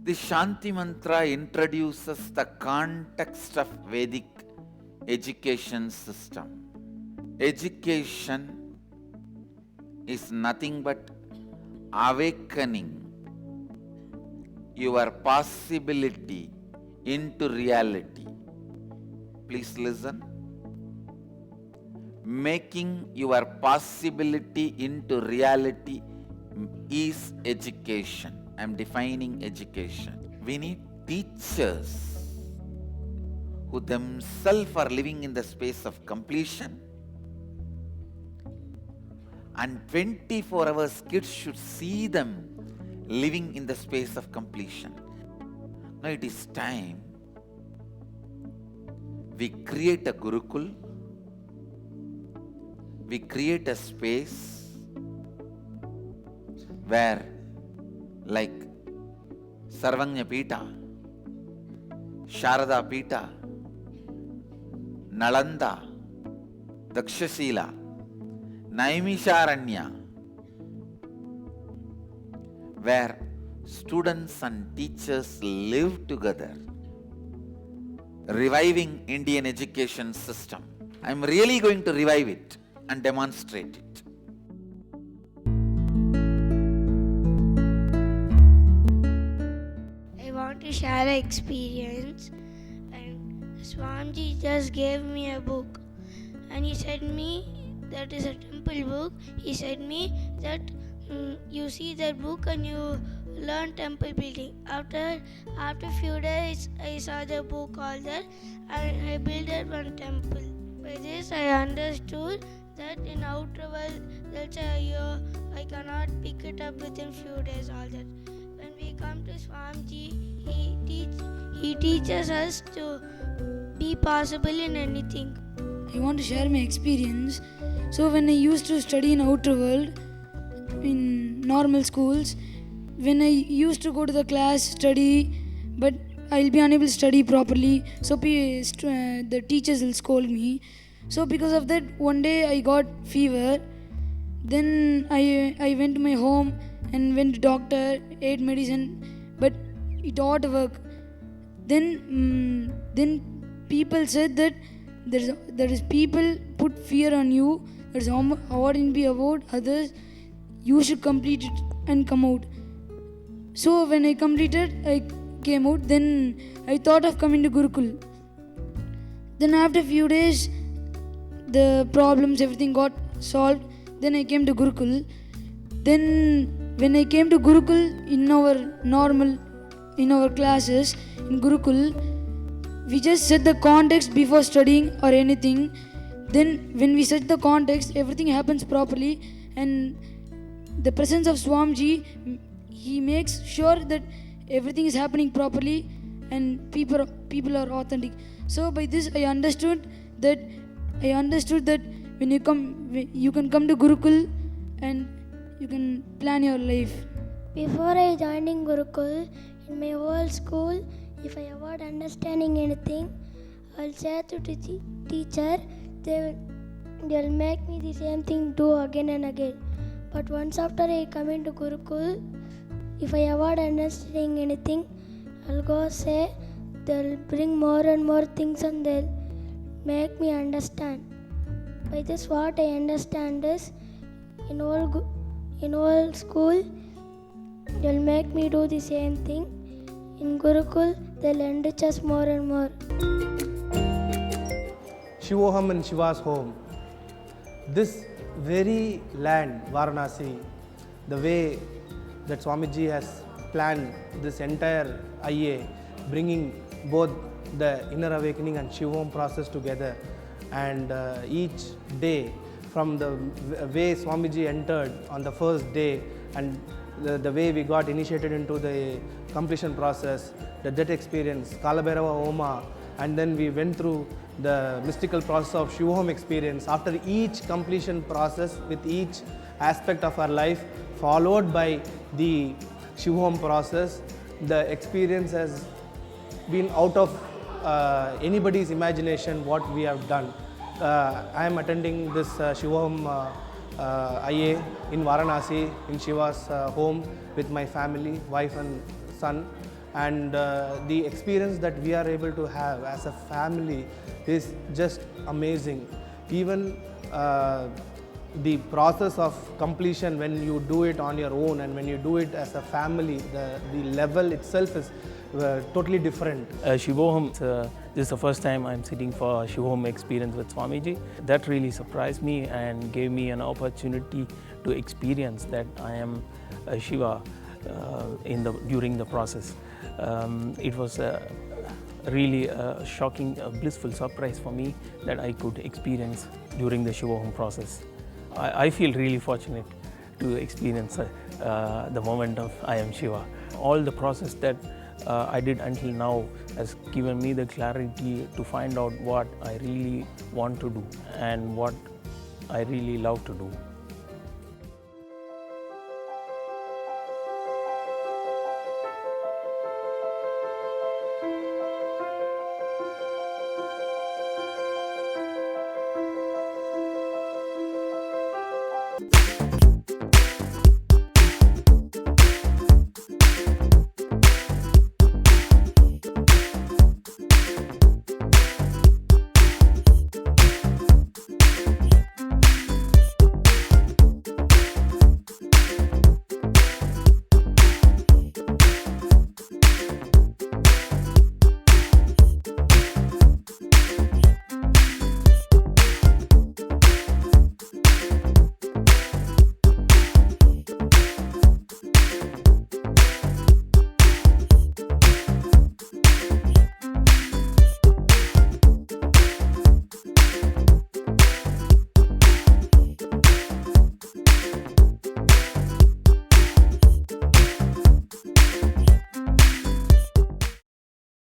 The Shanti Mantra introduces the context of Vedic education system. Education is nothing but awakening your possibility into reality. Please listen. Making your possibility into reality is education. I am defining education. We need teachers who themselves are living in the space of completion, and 24 hours kids should see them living in the space of completion. Now it is time we create a Gurukul, we create a space where, like Sarvanya Pita, Sharada Pita, Nalanda, Dakshashila, Naimisharanya, where students and teachers live together, reviving Indian education system. I am really going to revive it and demonstrate it. I want to share an experience. And Swamiji just gave me a book, and he said me that is a temple book. He said me that you see that book and you learn temple building. After few days, I saw the book all that, and I built one temple. By this, I understood that in outer world, that's I cannot pick it up within few days. All that. When we come to Swamiji, he teaches us to be possible in anything. I want to share my experience. So when I used to study in outer world, in normal schools, when I used to go to the class, study, but I'll be unable to study properly, so the teachers will scold me. So because of that, one day I got fever. Then I went to my home and went to doctor, ate medicine, but it ought to work. Then people said that there is people put fear on you. There's award be about others. You should complete it and come out. So when I completed, I came out. Then I thought of coming to Gurukul. Then after a few days, the problems, everything got solved. Then I came to Gurukul. Then when I came to Gurukul, in our classes in Gurukul, we just set the context before studying or anything. Then when we set the context, everything happens properly, and the presence of Swamiji, he makes sure that everything is happening properly and people are authentic. So by this I understood that when you come, you can come to Gurukul and you can plan your life. Before I joined in Gurukul, in my whole school, if I avoid understanding anything, I'll say to the teacher, they'll make me the same thing do again and again. But once after I come into Gurukul, if I avoid understanding anything, I'll go say, they'll bring more and more things and they'll make me understand. By this, what I understand is, in all school, they'll make me do the same thing. In Gurukul, they'll enrich us more and more. Shivoham and Shiva's home. This very land, Varanasi, the way that Swamiji has planned this entire IA, bringing both the inner awakening and Shivoham process together, and each day from the way Swamiji entered on the first day and the way we got initiated into the completion process, the death experience, Kalabhairava Homa, and then we went through the mystical process of Shivoham experience. After each completion process with each aspect of our life, followed by the Shivoham process, the experience has been out of anybody's imagination what we have done. I am attending this Shivoham IA in Varanasi, in Shiva's home with my family, wife and son. and the experience that we are able to have as a family is just amazing. Even the process of completion, when you do it on your own and when you do it as a family, the level itself is totally different. Shivoham, this is the first time I'm sitting for Shivoham experience with Swamiji. That really surprised me and gave me an opportunity to experience that I am a Shiva during the process. It was really a shocking, blissful surprise for me that I could experience during the Shivoham process. I feel really fortunate to experience the moment of I am Shiva. All the process that I did until now has given me the clarity to find out what I really want to do and what I really love to do.